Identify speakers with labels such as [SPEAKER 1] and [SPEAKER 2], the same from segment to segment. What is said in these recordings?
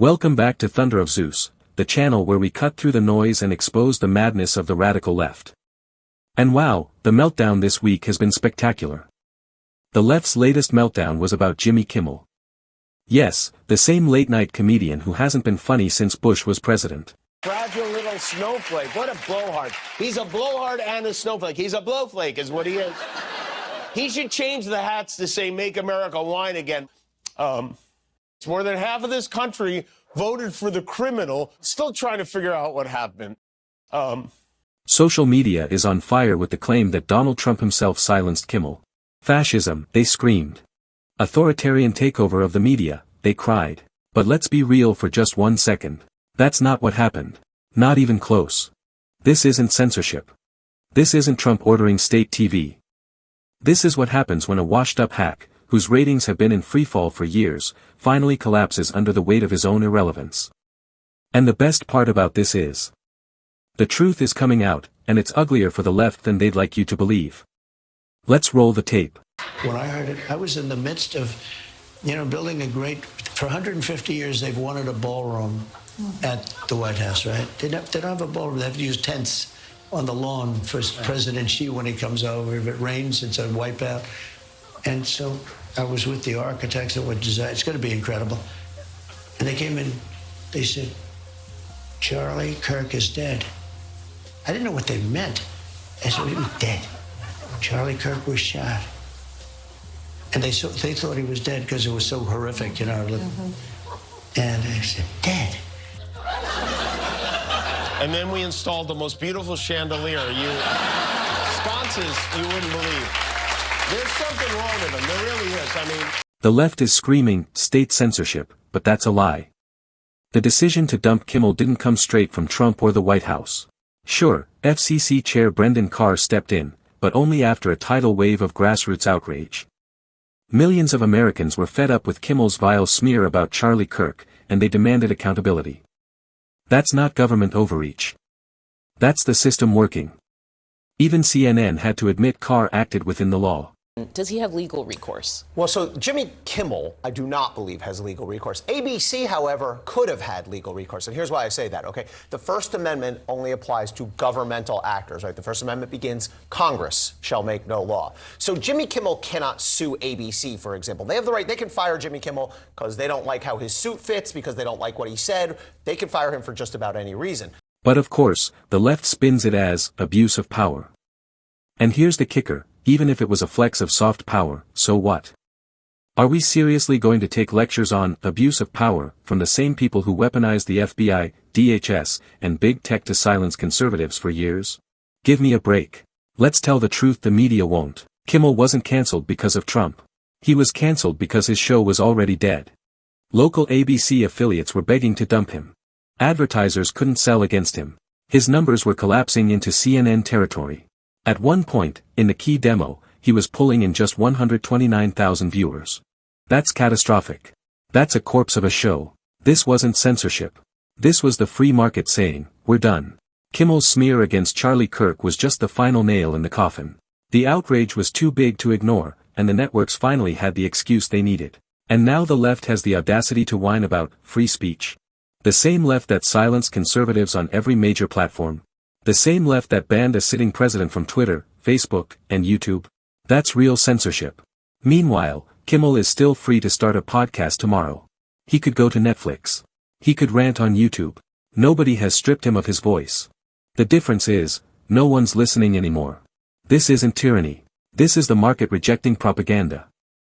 [SPEAKER 1] Welcome back to Thunder of Zeus, the channel where we cut through the noise and expose the madness of the radical left. And wow, the meltdown this week has been spectacular. The left's latest meltdown was about Jimmy Kimmel. Yes, the same late-night comedian who hasn't been funny since Bush was president.
[SPEAKER 2] Fragile little snowflake. What a blowhard. He's a blowhard and a snowflake. He's a blowflake is what he is. He should change the hats to say, "Make America Wine Again." It's more than half of this country voted for the criminal, still trying to figure out what happened.
[SPEAKER 1] Social media is on fire with the claim that Donald Trump himself silenced Kimmel. Fascism, they screamed. Authoritarian takeover of the media, they cried. But let's be real for just 1 second. That's not what happened. Not even close. This isn't censorship. This isn't Trump ordering state TV. This is what happens when a washed-up hack, whose ratings have been in freefall for years, finally collapses under the weight of his own irrelevance. And the best part about this is, the truth is coming out, and it's uglier for the left than they'd like you to believe. Let's roll the tape.
[SPEAKER 3] When I heard it, I was in the midst of, building a great, for 150 years they've wanted a ballroom at the White House, right? They don't have a ballroom, they have to use tents on the lawn for President Xi when he comes over. If it rains, it's a wipeout. And so I was with the architects that would design, it's going to be incredible. And they came in, they said, "Charlie Kirk is dead." I didn't know what they meant. I said, "He was dead. Charlie Kirk was shot." And they thought he was dead because it was so horrific, And I said, "Dead."
[SPEAKER 2] And then we installed the most beautiful chandelier. Sconces you wouldn't believe. There's something wrong with them. There really is.
[SPEAKER 1] The left is screaming, state censorship, but that's a lie. The decision to dump Kimmel didn't come straight from Trump or the White House. Sure, FCC Chair Brendan Carr stepped in, but only after a tidal wave of grassroots outrage. Millions of Americans were fed up with Kimmel's vile smear about Charlie Kirk, and they demanded accountability. That's not government overreach. That's the system working. Even CNN had to admit Carr acted within the law.
[SPEAKER 4] Does he have legal recourse?
[SPEAKER 5] Well, so Jimmy Kimmel, I do not believe has legal recourse. ABC, however, could have had legal recourse. And here's why I say that, okay? The First Amendment only applies to governmental actors, right? The First Amendment begins, Congress shall make no law. So Jimmy Kimmel cannot sue ABC, for example. They have the right, they can fire Jimmy Kimmel because they don't like how his suit fits, because they don't like what he said. They can fire him for just about any reason.
[SPEAKER 1] But of course, the left spins it as abuse of power. And here's the kicker. Even if it was a flex of soft power, so what? Are we seriously going to take lectures on abuse of power from the same people who weaponized the FBI, DHS, and big tech to silence conservatives for years? Give me a break. Let's tell the truth, the media won't. Kimmel wasn't canceled because of Trump. He was canceled because his show was already dead. Local ABC affiliates were begging to dump him. Advertisers couldn't sell against him. His numbers were collapsing into CNN territory. At one point, in the key demo, he was pulling in just 129,000 viewers. That's catastrophic. That's a corpse of a show. This wasn't censorship. This was the free market saying, "We're done." Kimmel's smear against Charlie Kirk was just the final nail in the coffin. The outrage was too big to ignore, and the networks finally had the excuse they needed. And now the left has the audacity to whine about free speech. The same left that silenced conservatives on every major platform. The same left that banned a sitting president from Twitter, Facebook, and YouTube. That's real censorship. Meanwhile, Kimmel is still free to start a podcast tomorrow. He could go to Netflix. He could rant on YouTube. Nobody has stripped him of his voice. The difference is, no one's listening anymore. This isn't tyranny. This is the market rejecting propaganda.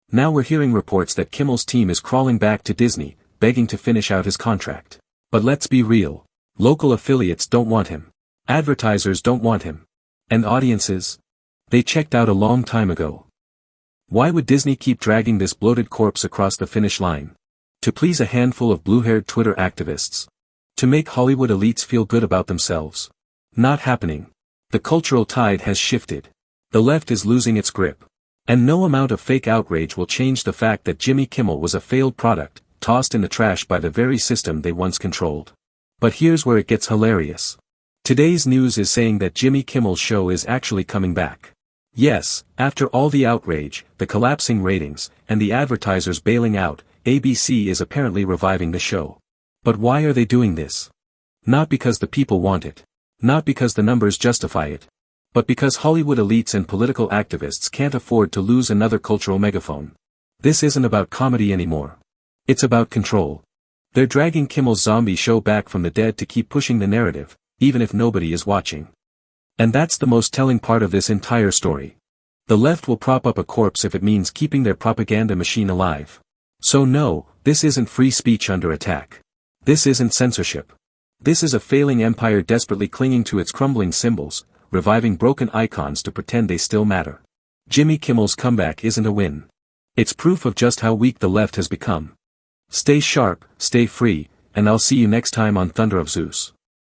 [SPEAKER 1] Now we're hearing reports that Kimmel's team is crawling back to Disney, begging to finish out his contract. But let's be real. Local affiliates don't want him. Advertisers don't want him. And audiences? They checked out a long time ago. Why would Disney keep dragging this bloated corpse across the finish line? To please a handful of blue-haired Twitter activists? To make Hollywood elites feel good about themselves? Not happening. The cultural tide has shifted. The left is losing its grip. And no amount of fake outrage will change the fact that Jimmy Kimmel was a failed product, tossed in the trash by the very system they once controlled. But here's where it gets hilarious. Today's news is saying that Jimmy Kimmel's show is actually coming back. Yes, after all the outrage, the collapsing ratings, and the advertisers bailing out, ABC is apparently reviving the show. But why are they doing this? Not because the people want it. Not because the numbers justify it. But because Hollywood elites and political activists can't afford to lose another cultural megaphone. This isn't about comedy anymore. It's about control. They're dragging Kimmel's zombie show back from the dead to keep pushing the narrative, even if nobody is watching. And that's the most telling part of this entire story. The left will prop up a corpse if it means keeping their propaganda machine alive. So no, this isn't free speech under attack. This isn't censorship. This is a failing empire desperately clinging to its crumbling symbols, reviving broken icons to pretend they still matter. Jimmy Kimmel's comeback isn't a win. It's proof of just how weak the left has become. Stay sharp, stay free, and I'll see you next time on Thunder of Zeus.